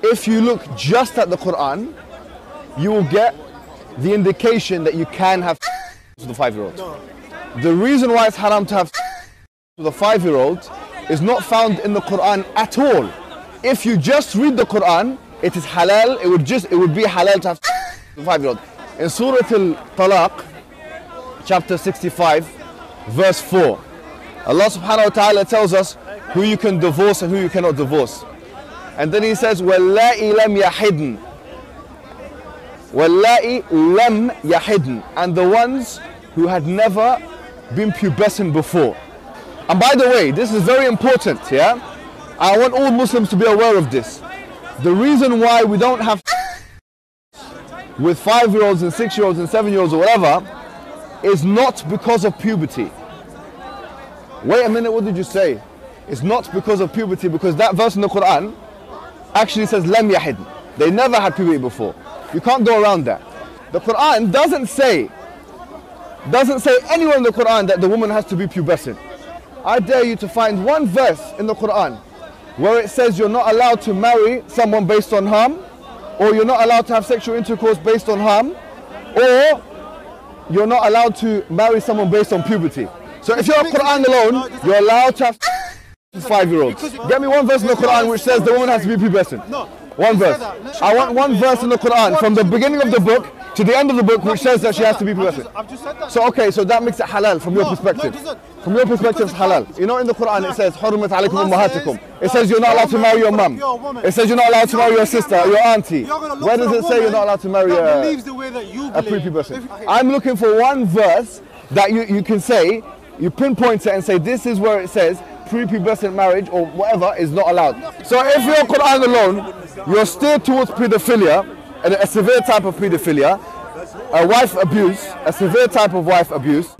if you look just at the Quran, you will get the indication that you can have with a 5-year-old. The reason why it's haram to have with a 5-year-old is not found in the Quran at all. If you just read the Quran, it is halal, it would be halal to have with a 5-year-old. In Surah Al-Talaq, chapter 65, verse 4, Allah subhanahu wa ta'ala tells us who you can divorce and who you cannot divorce. And then he says, وَاللَّائِ لَمْ يَحِدْنَ وَاللَّائِ لَمْ يَحِدْنَ, and the ones who had never been pubescent before. And by the way, this is very important, yeah? I want all Muslims to be aware of this. The reason why we don't have with 5-year-olds and 6-year-olds and 7-year-olds or whatever is not because of puberty. Wait a minute, what did you say? It's not because of puberty, because that verse in the Quran actually says lam yahid. They never had puberty before. You can't go around that. The Quran doesn't say anywhere in the Quran that the woman has to be pubescent. I dare you to find one verse in the Quran where it says you're not allowed to marry someone based on harm, or you're not allowed to have sexual intercourse based on harm, or you're not allowed to marry someone based on puberty. So if you're a Quran alone, you're allowed to have 5-year-olds. Get me one verse in the Quran which says the woman has to be pubescent. One verse. I want one verse in the Quran from the beginning of the book to the end of the book which says that she has to be pubescent. So okay, so that makes it halal from your perspective. From your perspective, it's halal. You know, in the Quran it says حُرِّمَتْ عَلَيْكُمْ أُمَّهَاتُكُمْ. It says you're not allowed to marry your mum. It says you're not allowed to marry your sister, your auntie. Where does it say you're not allowed to marry a pre-pubescent? I'm looking for one verse that you can say, you pinpoint it and say this is where it says pre-pubescent marriage or whatever is not allowed. So if you're Quran alone, you're steered towards pedophilia, a severe type of pedophilia, a wife abuse, a severe type of wife abuse.